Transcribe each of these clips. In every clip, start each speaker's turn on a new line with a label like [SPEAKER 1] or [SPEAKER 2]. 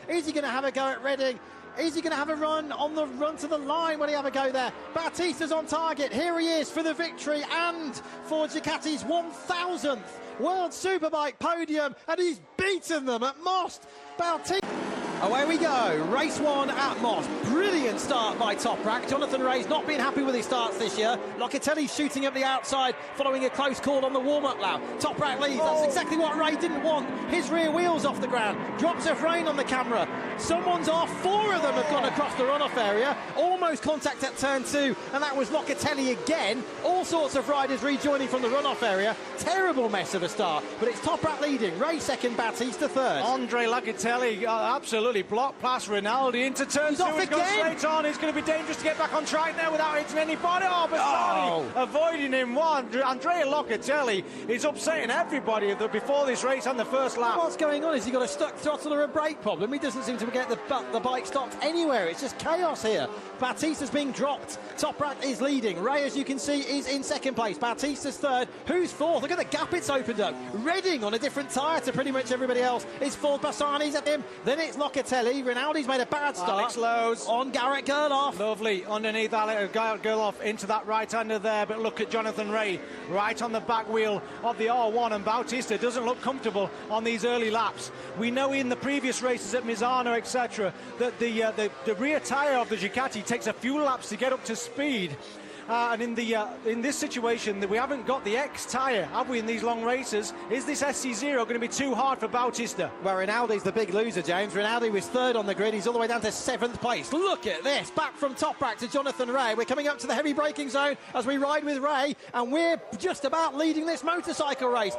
[SPEAKER 1] Is he going to have a go at Reading? Is he going to have a run on the run to the line? Will he have a go there? Bautista's on target. Here he is for the victory and for Ducati's 1000th World Superbike podium, and he's beaten them at Most. Bautista. Away we go, race one at Most. Brilliant start by Toprak. Jonathan Ray's not been happy with his starts this year. Locatelli's shooting up the outside following a close call on the warm-up lap. Toprak leads, that's exactly what Ray didn't want. His rear wheel's off the ground, drops of rain on the camera. Someone's off, four of them have gone across the runoff area. Almost contact at turn two, and that was Locatelli again. All sorts of riders rejoining from the runoff area. Terrible mess of a start, but it's Toprak leading. Ray second, Bautista third.
[SPEAKER 2] Andre Locatelli absolutely blocked past Rinaldi into turn two. He's gone straight on. It's going to be dangerous to get back on track now without hitting anybody. But avoiding him one. Andrea Locatelli is upsetting everybody before this race on the first lap.
[SPEAKER 1] What's going on? Is he got a stuck throttle or a brake problem? He doesn't seem to get the bike stopped anywhere. It's just chaos here. Bautista's being dropped. Toprak is leading. Ray, as you can see, is in second place. Bautista's third. Who's fourth? Look at the gap it's opened up. Reading on a different tyre to pretty much everybody else is fourth. Bassani's at him. Then it's Locatelli. Rinaldi's made a bad start.
[SPEAKER 2] Alex Lowe's
[SPEAKER 1] on Garrett Gerloff.
[SPEAKER 2] Lovely underneath Garrett Gerloff into that right-hander there. But look at Jonathan Ray right on the back wheel of the R1, and Bautista doesn't look comfortable on these early laps. We know in the previous races at Misano, etc., that the rear tyre of the Ducati takes a few laps to get up to speed. And in this situation, that we haven't got the X tyre, have we, in these long races? Is this SC0 going to be too hard for Bautista?
[SPEAKER 1] Well, Rinaldi's the big loser, James. Rinaldi was third on the grid. He's all the way down to seventh place. Look at this. Back from Toprak to Jonathan Ray. We're coming up to the heavy braking zone as we ride with Ray, and we're just about leading this motorcycle race.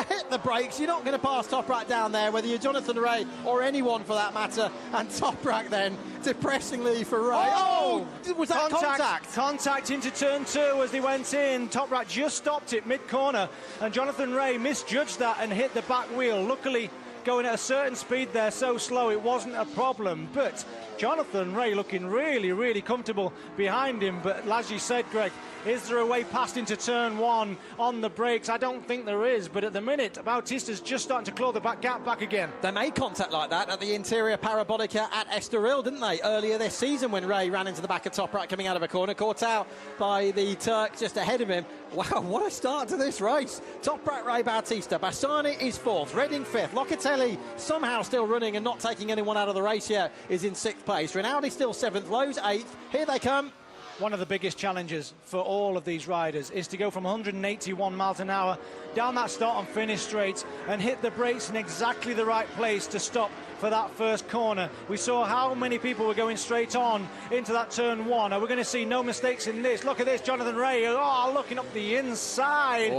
[SPEAKER 1] Hit the brakes. You're not going to pass Toprak down there, whether you're Jonathan Ray or anyone for that matter. And Toprak then, depressingly for Ray. Oh! Was that contact?
[SPEAKER 2] Contact into turn two as they went in. Toprak just stopped it mid-corner, and Jonathan Ray misjudged that and hit the back wheel. Luckily, going at a certain speed there, so slow, it wasn't a problem. But Jonathan Ray looking really, really comfortable behind him. But as you said, Greg, is there a way past into turn one on the brakes? I don't think there is, but at the minute, Bautista's just starting to claw the gap back again.
[SPEAKER 1] They made contact like that at the interior parabolica at Estoril, didn't they, earlier this season when Ray ran into the back of Toprak coming out of a corner, caught out by the Turk just ahead of him. Wow, what a start to this race. Toprak, Ray, Bautista. Bassani is fourth, Reading fifth. Locatelli somehow still running and not taking anyone out of the race yet is in sixth place. Rinaldi still seventh, Lowe's eighth. Here they come.
[SPEAKER 2] One of the biggest challenges for all of these riders is to go from 181 miles an hour down that start and finish straight and hit the brakes in exactly the right place to stop for that first corner. We saw how many people were going straight on into that turn one. Are we going to see no mistakes in this? Look at this, Jonathan Ray, looking up the inside.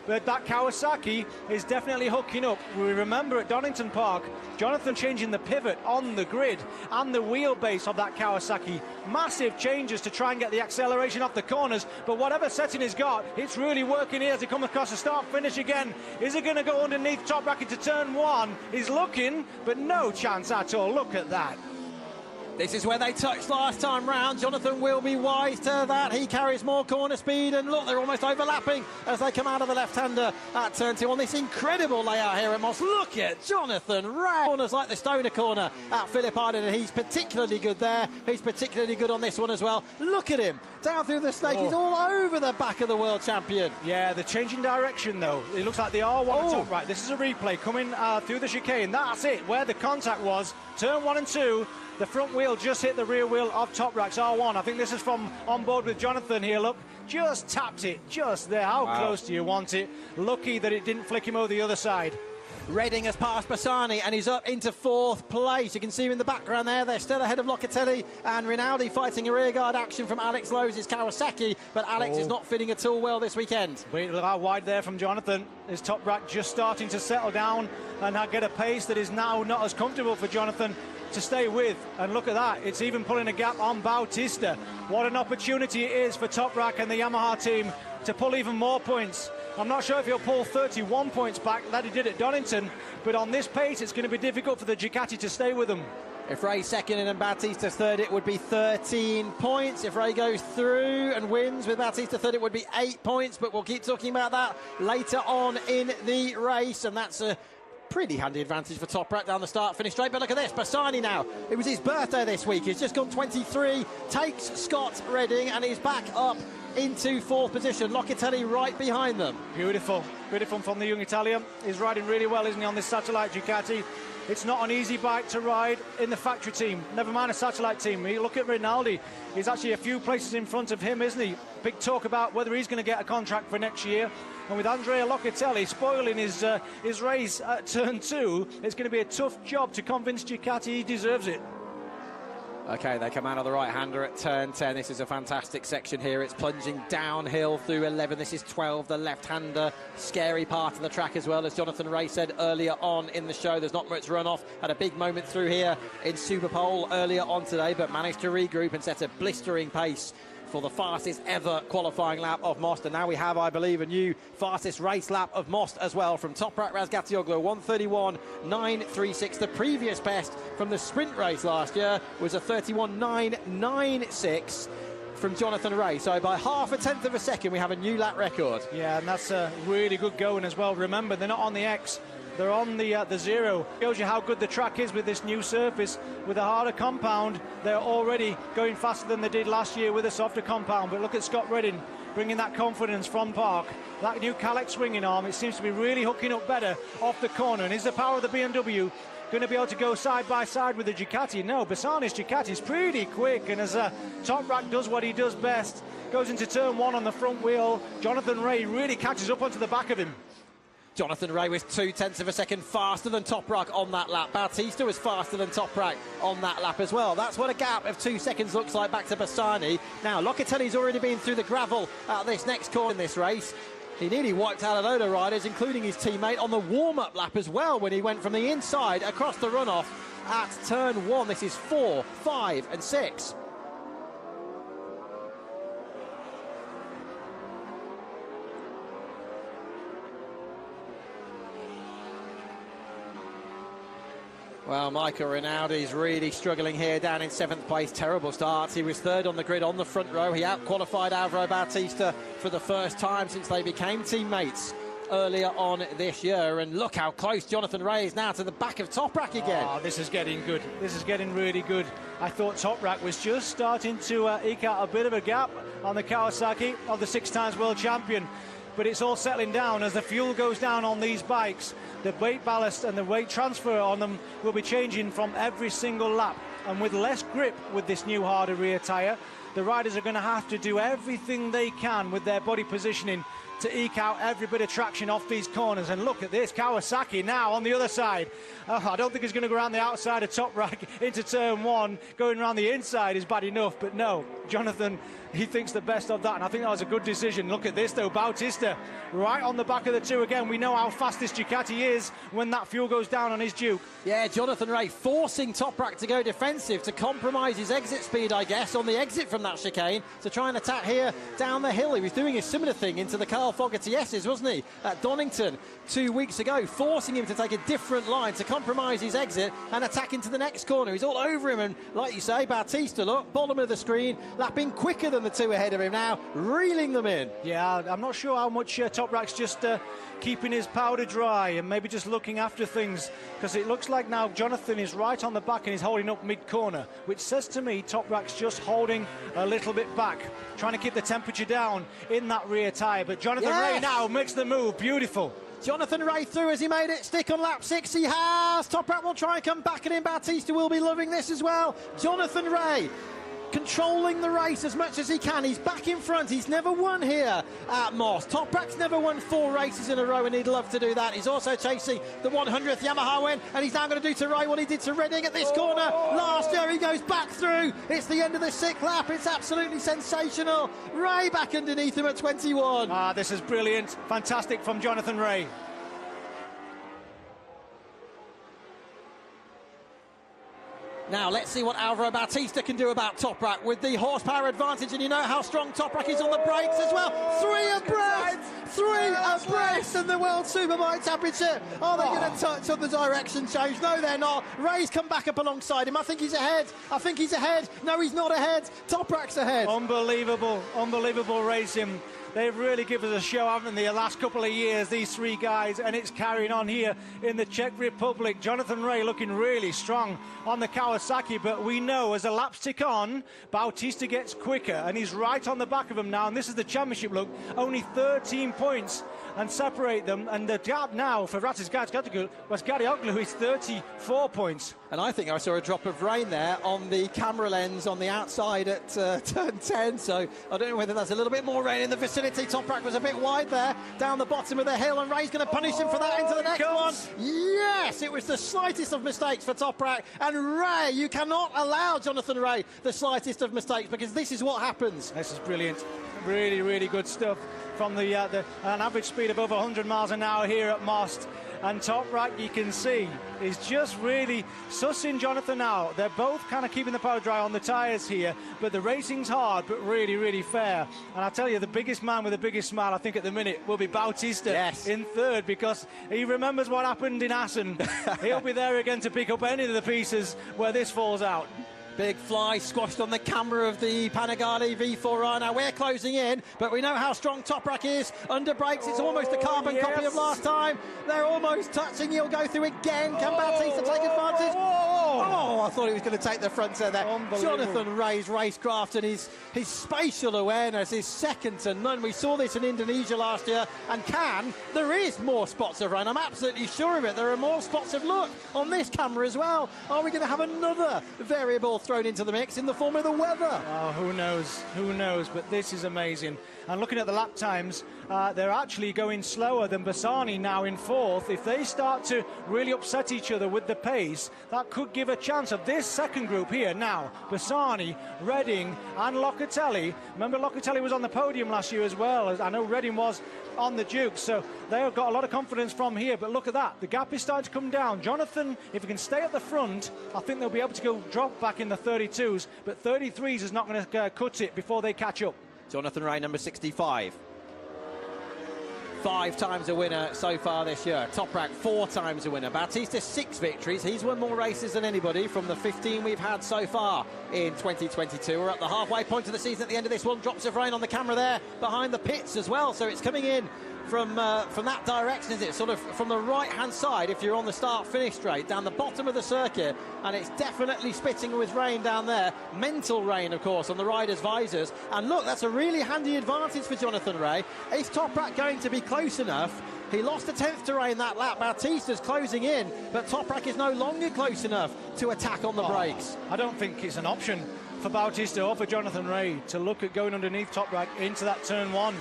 [SPEAKER 2] But that Kawasaki is definitely hooking up. We remember at Donington Park, Jonathan changing the pivot on the grid and the wheelbase of that Kawasaki. Massive changes to try and get the acceleration off the corners, but whatever setting he's got, it's really working here to come across the start-finish again. Is he going to go underneath Toprak into turn one? He's looking, but no chance at all. Look at that.
[SPEAKER 1] This is where they touched last time round. Jonathan will be wise to that. He carries more corner speed, and look, they're almost overlapping as they come out of the left-hander at turn two on this incredible layout here at Most. Look at Jonathan Ray. Corners like the Stoner corner at Phillip Island, and he's particularly good there. He's particularly good on this one as well. Look at him down through the snake. He's all over the back of the world champion.
[SPEAKER 2] Yeah, the changing direction though. It looks like the R1 top right. This is a replay coming through the chicane. That's it, where the contact was. Turn one and two. The front wheel just hit the rear wheel of Toprak's R1. I think this is from on board with Jonathan here. Look, just tapped it just there. How close do you want it? Lucky that it didn't flick him over the other side.
[SPEAKER 1] Reading has passed Bassani and he's up into fourth place. You can see him in the background there. They're still ahead of Locatelli and Rinaldi fighting a rearguard action from Alex Lowe's Kawasaki, but Alex is not fitting at all well this weekend.
[SPEAKER 2] Wait, look how wide there from Jonathan. His Toprak just starting to settle down and get a pace that is now not as comfortable for Jonathan to stay with. And look at that, it's even pulling a gap on Bautista. What an opportunity it is for Toprak and the Yamaha team to pull even more points. I'm not sure if he'll pull 31 points back that he did at Donington, but on this pace it's going to be difficult for the Ducati to stay with them.
[SPEAKER 1] If Ray's second and Bautista's third, it would be 13 points. If Ray goes through and wins with Bautista third, it would be 8 points, but we'll keep talking about that later on in the race, and that's a Pretty handy advantage for Toprak down the start, finish straight, but look at this, Bassani now. It was his birthday this week, he's just gone 23, takes Scott Redding, and he's back up into 4th position. Locatelli right behind them.
[SPEAKER 2] Beautiful from the young Italian. He's riding really well, isn't he, on this satellite Ducati. It's not an easy bike to ride in the factory team, never mind a satellite team. You look at Rinaldi, he's actually a few places in front of him, isn't he? Big talk about whether he's going to get a contract for next year. And with Andrea Locatelli spoiling his race at turn 2, it's going to be a tough job to convince Ducati he deserves it.
[SPEAKER 1] Okay, they come out of the right-hander at turn 10. This is a fantastic section here. It's plunging downhill through 11. This is 12, the left-hander. Scary part of the track as well. As Jonathan Ray said earlier on in the show, there's not much runoff. Had a big moment through here in Superpole earlier on today, but managed to regroup and set a blistering pace for the fastest ever qualifying lap of Most. And now we have, I believe, a new fastest race lap of Most as well from Toprak Razgatlıoğlu, 1:31.936. The previous best from the sprint race last year was a 31.996 from Jonathan Ray. So by 0.5 of a second, we have a new lap record.
[SPEAKER 2] Yeah, and that's a really good going as well. Remember, they're not on the X. They're on the zero. Shows you how good the track is with this new surface. With a harder compound, they're already going faster than they did last year with a softer compound. But look at Scott Redding bringing that confidence from Park. That new Calex swinging arm, it seems to be really hooking up better off the corner. And is the power of the BMW going to be able to go side by side with the Ducati? No, Bassani's Ducati is pretty quick. And as Toprak does what he does best, goes into turn 1 on the front wheel, Jonathan Ray really catches up onto the back of him.
[SPEAKER 1] Jonathan Ray was 0.2 of a second faster than Toprak on that lap. Bautista was faster than Toprak on that lap as well. That's what a gap of 2 seconds looks like back to Bassani. Now, Locatelli's already been through the gravel at this next corner in this race. He nearly wiped out a load of riders, including his teammate, on the warm-up lap as well, when he went from the inside across the runoff at turn 1. This is 4, 5 and 6. Well, Michael Rinaldi's really struggling here down in 7th place. Terrible start. He was 3rd on the grid on the front row. He out-qualified Álvaro Bautista for the first time since they became teammates earlier on this year. And look how close Jonathan Ray is now to the back of Toprak again.
[SPEAKER 2] Oh, this is getting good. This is getting really good. I thought Toprak was just starting to eke out a bit of a gap on the Kawasaki of the 6-time world champion. But it's all settling down as the fuel goes down on these bikes. The weight ballast and the weight transfer on them will be changing from every single lap. And with less grip with this new harder rear tyre, the riders are going to have to do everything they can with their body positioning to eke out every bit of traction off these corners. And look at this, Kawasaki now on the other side. I don't think he's going to go around the outside of Toprak into turn 1. Going around the inside is bad enough, but no, Jonathan, he thinks the best of that, and I think that was a good decision. Look at this though, Bautista right on the back of the 2 again. We know how fast this Ducati is when that fuel goes down on his Duke.
[SPEAKER 1] Yeah, Jonathan Ray forcing Toprak to go defensive to compromise his exit speed, I guess, on the exit from that chicane to try and attack here down the hill. He was doing a similar thing into the Carl Fogarty S's, wasn't he, at Donington 2 weeks ago, forcing him to take a different line to compromise his exit and attack into the next corner. He's all over him, and like you say, Bautista, look, bottom of the screen, lapping quicker than the 2 ahead of him now, reeling them in.
[SPEAKER 2] Yeah, I'm not sure how much Toprak's just keeping his powder dry and maybe just looking after things, because it looks like now Jonathan is right on the back and he's holding up mid-corner, which says to me Toprak's just holding a little bit back, trying to keep the temperature down in that rear tyre. But Jonathan Ray now makes the move. Beautiful.
[SPEAKER 1] Jonathan Ray through as he made it stick on lap 6. He has. Toprak will try and come back at him. Bautista will be loving this as well. Jonathan Ray controlling the race as much as he can. He's back in front. He's never won here at Most. Toprak's never won 4 races in a row, and he'd love to do that. He's also chasing the 100th Yamaha win, and he's now going to do to Ray what he did to Redding at this corner last year. He goes back through. It's the end of the 6th lap. It's absolutely sensational. Ray back underneath him at 21.
[SPEAKER 2] This is brilliant. Fantastic from Jonathan Ray.
[SPEAKER 1] Now, let's see what Álvaro Bautista can do about Toprak with the horsepower advantage, and you know how strong Toprak is on the brakes as well. 3 abreast! 3 abreast in the World Superbike Championship. Are they going to touch on the direction change? No, they're not. Ray's come back up alongside him. I think he's ahead. I think he's ahead. No, he's not ahead. Toprak's ahead.
[SPEAKER 2] Unbelievable, unbelievable racing. They've really given us a show, haven't they, the last couple of years, these three guys, and it's carrying on here in the Czech Republic. Jonathan Rea looking really strong on the Kawasaki, but we know as the laps tick on, Bautista gets quicker, and he's right on the back of him now, and this is the championship look, only 13 points and separate them, and the gap now for Razgatlıoğlu is 34 points.
[SPEAKER 1] And I think I saw a drop of rain there on the camera lens on the outside at turn 10, so I don't know whether there's a little bit more rain in the vicinity. Toprak was a bit wide there, down the bottom of the hill, and Ray's going to punish him for that into the next one. Yes, it was the slightest of mistakes for Toprak, and Ray, you cannot allow Jonathan Rea the slightest of mistakes, because this is what happens.
[SPEAKER 2] This is brilliant. Really, really good stuff from an average speed of over 100 miles an hour here at Most. And Toprak, you can see, is just really sussing Jonathan out. They're both kind of keeping the powder dry on the tyres here, but the racing's hard, but really, really fair. And I tell you, the biggest man with the biggest smile, I think, at the minute, will be Bautista in third, because he remembers what happened in Assen. He'll be there again to pick up any of the pieces where this falls out.
[SPEAKER 1] Big fly squashed on the camera of the Panigale V4R. Now we're closing in, but we know how strong Toprak is. Under brakes, it's almost a carbon copy of last time. They're almost touching. He'll go through again. Can Bautista take advantage? Oh, I thought he was going to take the front end there. Jonathan Rea's racecraft and his spatial awareness is second to none. We saw this in Indonesia last year. And there is more spots of rain. I'm absolutely sure of it. There are more spots of look on this camera as well. Are we going to have another variable thrown into the mix in the form of the weather?
[SPEAKER 2] Oh, who knows, but this is amazing. And looking at the lap times, they're actually going slower than Bassani now in fourth. If they start to really upset each other with the pace, that could give a chance of this second group here now. Bassani, Redding and Locatelli. Remember, Locatelli was on the podium last year as well. I know Redding was on the Duke, so they've got a lot of confidence from here. But look at that, the gap is starting to come down. Jonathan, if he can stay at the front, I think they'll be able to go drop back in the 32s, but 33s is not going to cut it before they catch up.
[SPEAKER 1] Jonathan Rea, number 65. 5 times a winner so far this year. Toprak, 4 times a winner. Bautista, 6 victories. He's won more races than anybody from the 15 we've had so far in 2022. We're at the halfway point of the season at the end of this one. Drops of rain on the camera there behind the pits as well, so it's coming in from that direction, is it? Sort of from the right-hand side if you're on the start-finish straight, down the bottom of the circuit, and it's definitely spitting with rain down there. Mental rain, of course, on the riders' visors. And look, that's a really handy advantage for Jonathan Rea. Is Toprak going to be close enough? He lost a 10th to Rea in that lap. Bautista's closing in, but Toprak is no longer close enough to attack on the brakes.
[SPEAKER 2] I don't think it's an option for Bautista or for Jonathan Rea to look at going underneath Toprak into that turn 1.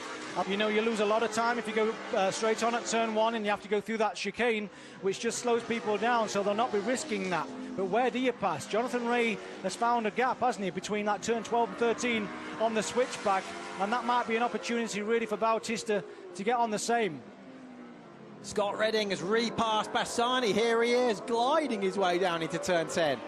[SPEAKER 2] You know, you lose a lot of time if you go straight on at turn 1 and you have to go through that chicane, which just slows people down, so they'll not be risking that. But where do you pass? Jonathan Rea has found a gap, hasn't he, between that turn 12 and 13 on the switchback, and that might be an opportunity really for Bautista to get on the same.
[SPEAKER 1] Scott Redding has repassed Bassani. Here he is, gliding his way down into turn 10.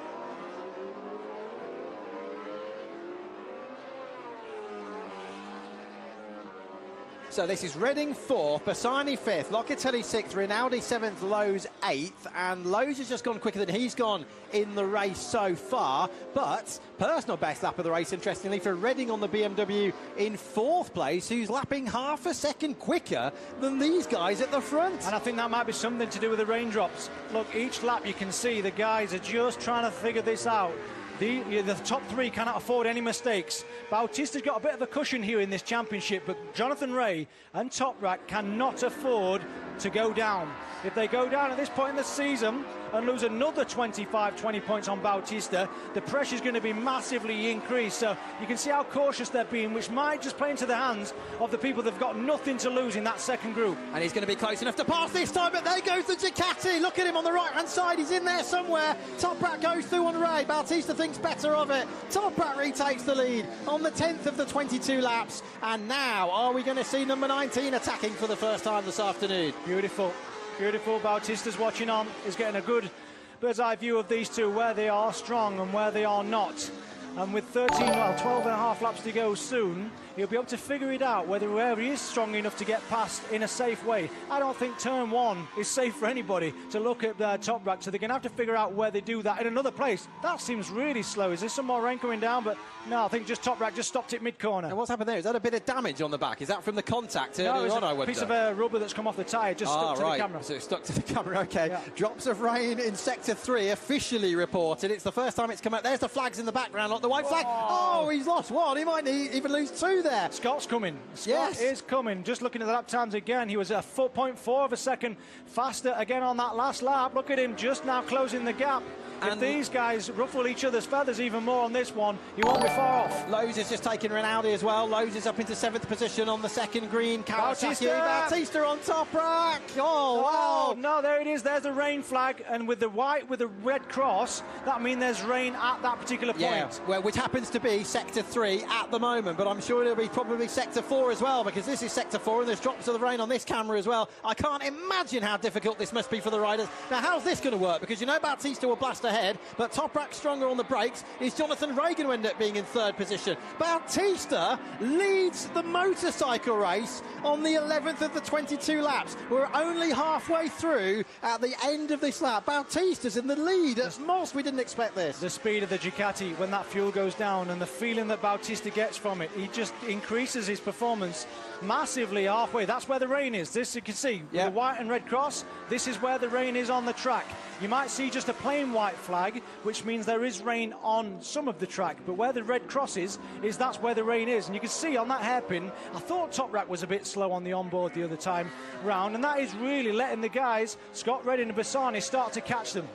[SPEAKER 1] So this is Redding 4th, Bassani 5th, Locatelli 6th, Rinaldi 7th, Lowe's 8th, and Lowe's has just gone quicker than he's gone in the race so far, but personal best lap of the race, interestingly, for Redding on the BMW in 4th place, who's lapping half a second quicker than these guys at the front.
[SPEAKER 2] And I think that might be something to do with the raindrops. Look, each lap you can see the guys are just trying to figure this out. The top 3 cannot afford any mistakes. Bautista's got a bit of a cushion here in this championship, but Jonathan Rea and Toprak cannot afford to go down. If they go down at this point in the season and lose another 20 points on Bautista, the pressure's going to be massively increased. So you can see how cautious they're being, which might just play into the hands of the people that've got nothing to lose in that second group.
[SPEAKER 1] And he's going to be close enough to pass this time, but there goes the Ducati. Look at him on the right-hand side. He's in there somewhere. Toprak goes through on Rea. Bautista thinks better of it. Toprak retakes the lead on the 10th of the 22 laps. And now, are we going to see number 19 attacking for the first time this afternoon?
[SPEAKER 2] Beautiful. Beautiful. Bautista's watching on. He's getting a good bird's eye view of these two, where they are strong and where they are not. And with 12 and a half laps to go soon, he'll be able to figure it out whether he is strong enough to get past in a safe way. I don't think turn 1 is safe for anybody to look at Toprak, so they're going to have to figure out where they do that in another place. That seems really slow. Is there some more rain coming down? But no, I think just Toprak just stopped it mid-corner.
[SPEAKER 3] And what's happened there? Is that a bit of damage on the back? Is that from the contact earlier on, I wonder?
[SPEAKER 2] A piece of rubber that's come off the tyre, just stuck to the camera.
[SPEAKER 3] So it's stuck to the camera, okay.
[SPEAKER 1] Yeah. Drops of rain in Sector 3 officially reported. It's the first time it's come out. There's the flags in the background, like the white flag. Oh, he's lost one. He might even lose 2 there.
[SPEAKER 2] Scott's coming. Scott is coming. Just looking at the lap times again, he was a 0.4 of a second faster again on that last lap. Look at him just now closing the gap. If these guys ruffle each other's feathers even more on this one, he won't be far off.
[SPEAKER 1] Lowe's has just taken Rinaldi as well. Lowe's is up into 7th position on the second green. Bautista on Toprak. Oh, wow.
[SPEAKER 2] Oh, no, there it is. There's the rain flag. And with the white, with the red cross, that means there's rain at that particular point.
[SPEAKER 1] Yeah, well, which happens to be Sector 3 at the moment. But I'm sure it'll be probably Sector 4 as well, because this is Sector 4 and there's drops of the rain on this camera as well. I can't imagine how difficult this must be for the riders. Now, how's this going to work? Because you know Bautista will blast ahead, but Toprak stronger on the brakes. Is Jonathan Reagan will end up being in 3rd position. Bautista leads the motorcycle race on the 11th of the 22 laps. We're only halfway through at the end of this lap. Bautista's in the lead at Most. We didn't expect this.
[SPEAKER 2] The speed of the Ducati when that fuel goes down and the feeling that Bautista gets from it, he just increases his performance massively halfway. That's where the rain is. This you can see, with the white and red cross, this is where the rain is on the track. You might see just a plain white flag, which means there is rain on some of the track, but where the red cross is that's where the rain is. And you can see on that hairpin, I thought Toprak was a bit slow on the onboard the other time round, and that is really letting the guys, Scott Redding and Bassani, start to catch them.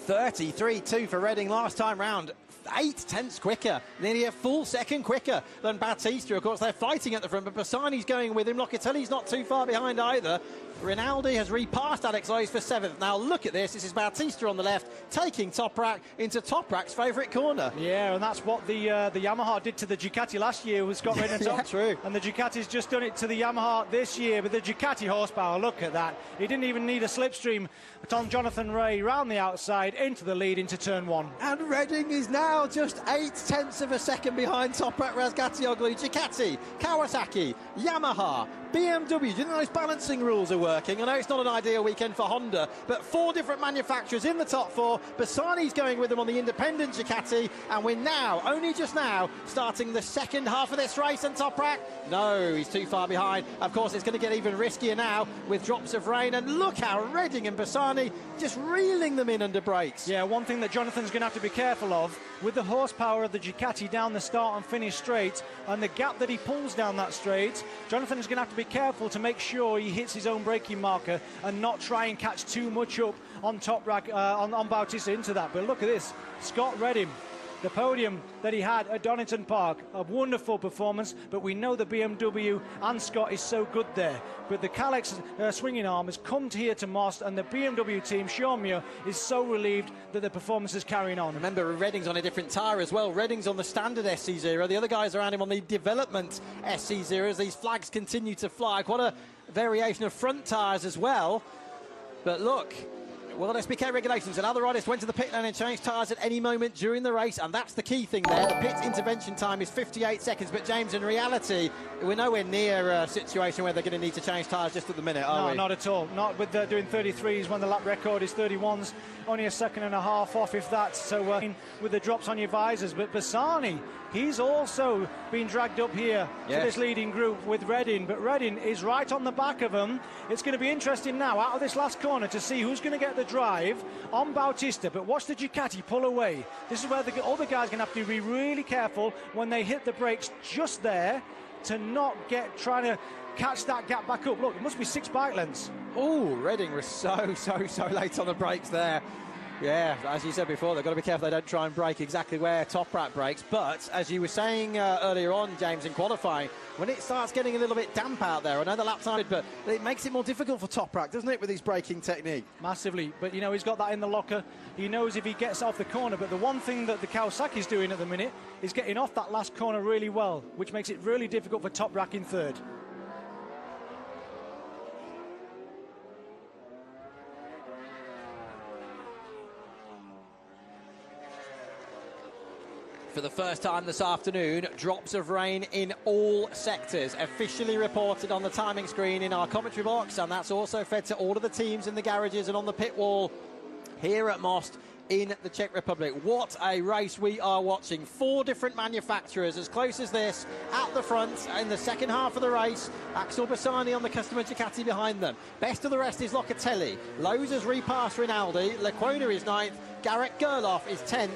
[SPEAKER 1] 33.2 for Redding last time round. 8/10 quicker, nearly a full second quicker than Bautista. Of course, they're fighting at the front, but Bassani's going with him. Locatelli's not too far behind either. Rinaldi has repassed Alex Lowe's for 7th. Now look at this. This is Bautista on the left, taking Toprak into Toprak's favourite corner.
[SPEAKER 2] Yeah, and that's what the Yamaha did to the Ducati last year with Scott Redding.
[SPEAKER 1] Yeah, true.
[SPEAKER 2] And the Ducati's just done it to the Yamaha this year with the Ducati horsepower. Look at that. He didn't even need a slipstream. Tom Jonathan Ray round the outside into the lead into turn 1.
[SPEAKER 1] And Redding is now just 8/10 of a second behind Toprak Razgatlıoğlu. Ducati, Kawasaki, Yamaha, BMW. Do you know those balancing rules are working? I know it's not an ideal weekend for Honda, but 4 different manufacturers in the top 4. Bassani's going with them on the independent Ducati, and we're now, only just now, starting the second half of this race. And Toprak, no, he's too far behind. Of course, it's going to get even riskier now with drops of rain, and look how Redding and Bassani just reeling them in under brakes.
[SPEAKER 2] Yeah, one thing that Jonathan's going to have to be careful of, with the horsepower of the Ducati down the start and finish straight, and the gap that he pulls down that straight, Jonathan is going to have to be careful to make sure he hits his own braking marker and not try and catch too much up on Toprak, on Bautista into that. But look at this, Scott Redding, the podium that he had at Donington Park, a wonderful performance, but we know the BMW and Scott is so good there. But the Kalex swinging arm has come here to Most, and the BMW team, Xiaomi, is so relieved that the performance is carrying on.
[SPEAKER 1] Remember, Redding's on a different tyre as well. Redding's on the standard SC0. The other guys around him on the development SC0 as these flags continue to fly. Quite a variation of front tyres as well. But look, well, SBK regulations, and other riders went to the pit lane and changed tyres at any moment during the race, and that's the key thing there. The pit intervention time is 58 seconds, but James, in reality, we're nowhere near a situation where they're going to need to change tyres just at the minute, are we?
[SPEAKER 2] No, not at all. Not with doing 33s when the lap record is 31s, only a second and a half off, if that. So with the drops on your visors, but Bassani, he's also been dragged up here to this leading group with Redding, but Redding is right on the back of them. It's going to be interesting now out of this last corner to see who's going to get the drive on Bautista, but watch the Ducati pull away. This is where the other guys are going to have to be really careful when they hit the brakes just there to not trying to catch that gap back up. Look, it must be 6 bike lengths.
[SPEAKER 1] Oh, Redding was so late on the brakes there. Yeah, as you said before, they've got to be careful they don't try and brake exactly where Toprak brakes. But as you were saying earlier on, James, in qualifying, when it starts getting a little bit damp out there, I know the lap time, but it makes it more difficult for Toprak, doesn't it, with his braking technique?
[SPEAKER 2] Massively, but you know, he's got that in the locker. He knows if he gets off the corner, but the one thing that the Kawasaki's doing at the minute is getting off that last corner really well, which makes it really difficult for Toprak in 3rd.
[SPEAKER 3] For the first time this afternoon, drops of rain in all sectors, officially reported on the timing screen in our commentary box, and that's also fed to all of the teams in the garages and on the pit wall here at Most in the Czech Republic. What a race we are watching. 4 different manufacturers as close as this at the front in the second half of the race. Axel Bassani on the customer Ducati behind them. Best of the rest is Locatelli. Lowe's has repassed Rinaldi. Lecuona is 9th. Garrett Gerloff is 10th.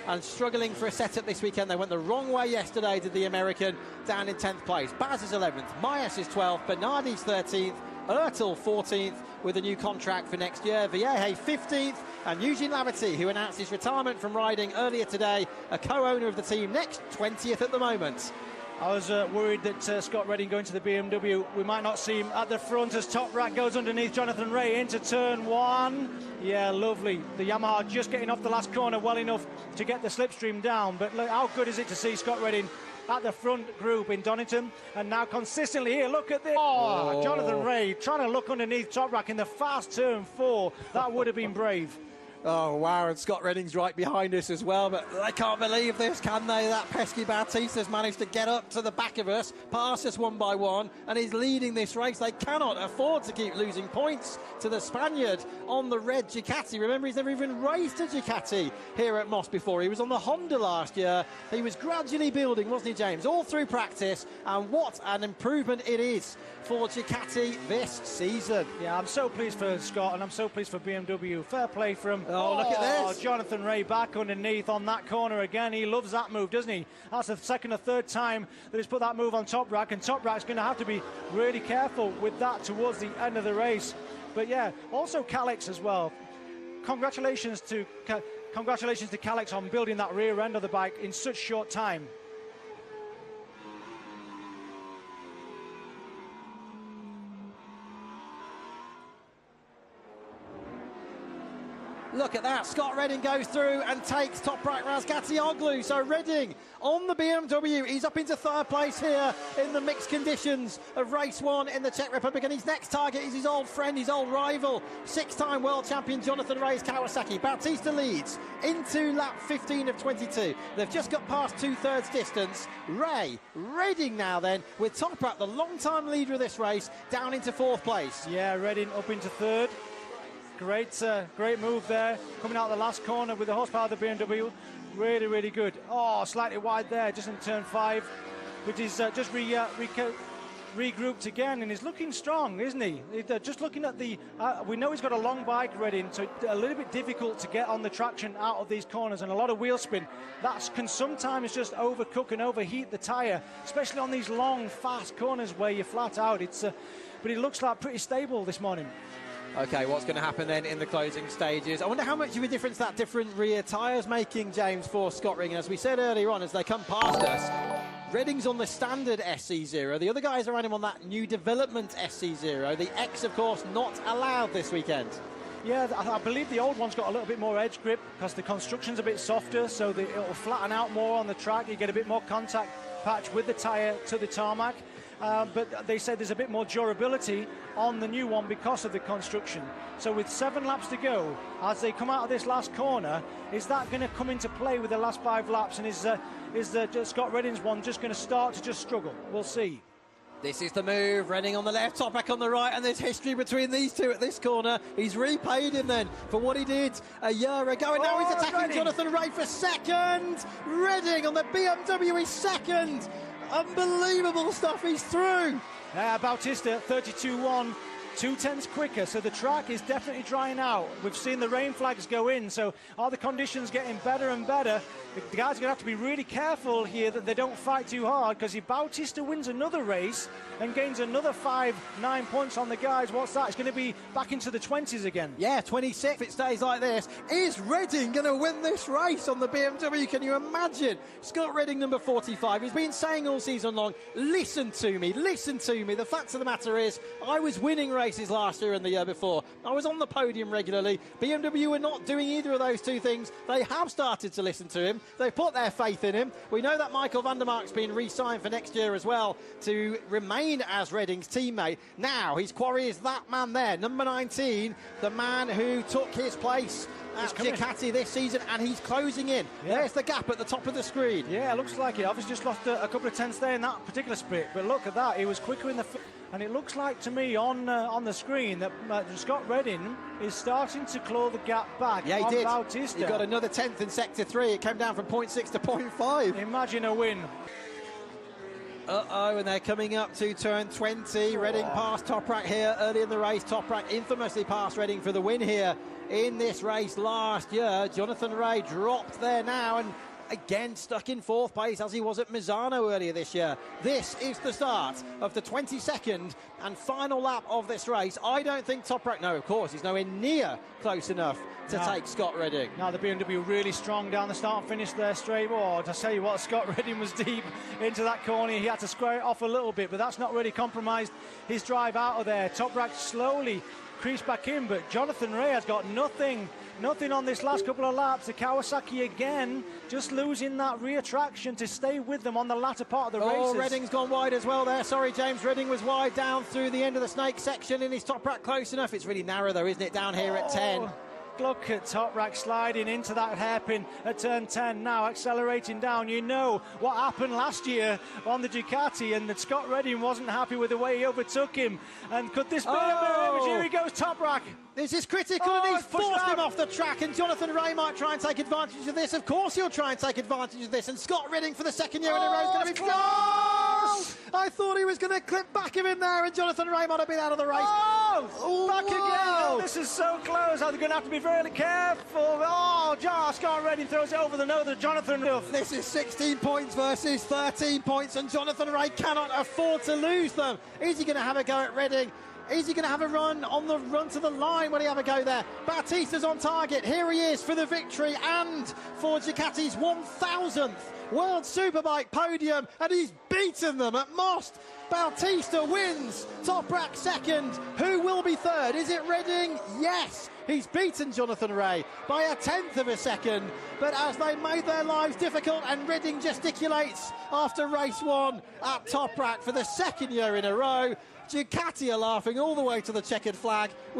[SPEAKER 3] And struggling for a setup this weekend. They went the wrong way yesterday, did the American, down in 10th place. Baz is 11th, Maes is 12th, Bernardi's 13th, Ertel 14th with a new contract for next year, Vieje 15th, and Eugene Laverty, who announced his retirement from riding earlier today, a co-owner of the team, next 20th at the moment.
[SPEAKER 2] I was worried that Scott Redding going to the BMW, we might not see him at the front as Toprak goes underneath Jonathan Rea into turn 1. Yeah, lovely. The Yamaha just getting off the last corner well enough to get the slipstream down. But look, how good is it to see Scott Redding at the front group in Donington and now consistently here. Look at this. Oh, Jonathan Rea trying to look underneath Toprak in the fast turn 4. That would have been brave.
[SPEAKER 3] Oh, wow, and Scott Redding's right behind us as well, but they can't believe this, can they? That pesky Bautista's managed to get up to the back of us, pass us one by one, and he's leading this race. They cannot afford to keep losing points to the Spaniard on the red Ducati. Remember, he's never even raced a Ducati here at Most before. He was on the Honda last year. He was gradually building, wasn't he, James? All through practice, and what an improvement it is for Ducati this season.
[SPEAKER 2] Yeah, I'm so pleased for Scott, and I'm so pleased for BMW. Fair play for him.
[SPEAKER 3] Oh, look at this.
[SPEAKER 2] Jonathan Rea back underneath on that corner again. He loves that move, doesn't he? That's the second or third time that he's put that move on Toprak, and Toprak's going to have to be really careful with that towards the end of the race. But yeah, also Calix as well. Congratulations to Calix on building that rear end of the bike in such short time.
[SPEAKER 3] Look at that, Scott Redding goes through and takes Toprak Razgatlıoğlu. So Redding on the BMW, he's up into 3rd place here in the mixed conditions of race 1 in the Czech Republic, and his next target is his old friend, his old rival, 6-time world champion Jonathan Rea's Kawasaki. Bautista leads into lap 15 of 22. They've just got past 2/3 distance. Redding now then, with Toprak, the long-time leader of this race, down into 4th place.
[SPEAKER 2] Yeah, Redding up into 3rd. Great move there, coming out the last corner with the horsepower of the BMW. Really, really good. Oh, slightly wide there, just in turn 5, which is just regrouped again, and he's looking strong, isn't he? Just looking at the, we know he's got a long bike, Redding, so a little bit difficult to get on the traction out of these corners, and a lot of wheel spin. That can sometimes just overcook and overheat the tyre, especially on these long, fast corners where you're flat out. But he looks like pretty stable this morning.
[SPEAKER 3] OK, what's going to happen then in the closing stages? I wonder how much of a difference that different rear tyres making, James, for Scott Redding. As we said earlier on, as they come past us, Redding's on the standard SC0. The other guys around him on that new development SC0. The X, of course, not allowed this weekend.
[SPEAKER 2] Yeah, I believe the old one's got a little bit more edge grip because the construction's a bit softer, so it'll flatten out more on the track. You get a bit more contact patch with the tyre to the tarmac. But they said there's a bit more durability on the new one because of the construction. So with 7 laps to go, as they come out of this last corner, is that going to come into play with the last 5 laps? And is Scott Redding's one just going to start to just struggle? We'll see.
[SPEAKER 3] This is the move, Redding on the left, Toprak on the right, and there's history between these two at this corner. He's repaid him then for what he did a year ago, and now he's attacking
[SPEAKER 2] Redding.
[SPEAKER 3] Jonathan Rea for second. Redding on the BMW is second. Unbelievable stuff, he's through.
[SPEAKER 2] Bautista 32.1, 2/10 quicker, so the track is definitely drying out. We've seen the rain flags go in, so are the conditions getting better and better? The guys are going to have to be really careful here that they don't fight too hard, because if Bautista wins another race and gains another 5-9 points on the guys, what's that? It's going to be back into the 20s again.
[SPEAKER 3] Yeah, 26 if it stays like this. Is Redding going to win this race on the BMW? Can you imagine? Scott Redding, number 45. He's been saying all season long, listen to me, listen to me. The fact of the matter is, I was winning races last year and the year before. I was on the podium regularly. BMW were not doing either of those two things. They have started to listen to him. They've put their faith in him. We know that Michael van der Mark's been re-signed for next year as well to remain as Redding's teammate. Now his quarry is that man there, number 19, the man who took his place
[SPEAKER 1] at Ducati this season, and he's closing in. Yeah. There's the gap at the top of the screen.
[SPEAKER 2] Yeah, it looks like it. Obviously just lost a couple of tenths there in that particular split, but look at that. He was quicker in the... And it looks like to me on the screen that Scott Redding is starting to claw the gap back.
[SPEAKER 3] Yeah, he
[SPEAKER 2] on
[SPEAKER 3] did.
[SPEAKER 2] Bautista.
[SPEAKER 3] He got another 10th in Sector 3. It came down from 0.6 to 0.5.
[SPEAKER 2] Imagine a win.
[SPEAKER 3] Uh-oh, and they're coming up to turn 20. Redding passed Toprak here early in the race. Toprak infamously passed Redding for the win here in this race last year. Jonathan Rea dropped there now and again stuck in 4th place as he was at Misano earlier this year. This is the start of the 22nd and final lap of this race. I don't think Toprak, no, of course, he's nowhere near close enough to take Scott Redding.
[SPEAKER 2] Now the BMW really strong down the start and finish there straight. Oh, to tell you what, Scott Redding was deep into that corner. He had to square it off a little bit, but that's not really compromised his drive out of there. Toprak slowly creased back in, but Jonathan Rea has got nothing on this last couple of laps. The Kawasaki again just losing that rear traction to stay with them on the latter part of the race.
[SPEAKER 3] Oh, Redding's gone wide as well there. Sorry, James. Redding was wide down through the end of the snake section, and his Toprak close enough. It's really narrow though, isn't it, down here at 10?
[SPEAKER 2] Look at Toprak sliding into that hairpin at turn 10 now, accelerating down. You know what happened last year on the Ducati, and that Scott Redding wasn't happy with the way he overtook him. And could this be a mirror image? Here he goes, Toprak.
[SPEAKER 1] This is critical, and he's forced him off the track, and Jonathan Rea might try and take advantage of this. Of course he'll try and take advantage of this, and Scott Redding for the second year in a row is going to be... I thought he was going to clip back of him there, and Jonathan Rea might have been out of the race.
[SPEAKER 2] Back again. Oh, this is so close. They're going to have to be very careful. Oh, Scott Redding throws it over the nose of Jonathan.
[SPEAKER 1] This is 16 points versus 13 points, and Jonathan Rea cannot afford to lose them. Is he going to have a go at Redding? Is he going to have a run on the run to the line? Will he have a go there? Bautista's on target. Here he is for the victory and for Ducati's 1,000th World Superbike podium, and he's beaten them at Most. Bautista wins. Toprak second. Who will be third? Is it Redding? Yes. He's beaten Jonathan Rea by a 10th of a second, but as they made their lives difficult, and Redding gesticulates after race 1 at Toprak for the second year in a row, Ducati are laughing all the way to the checkered flag.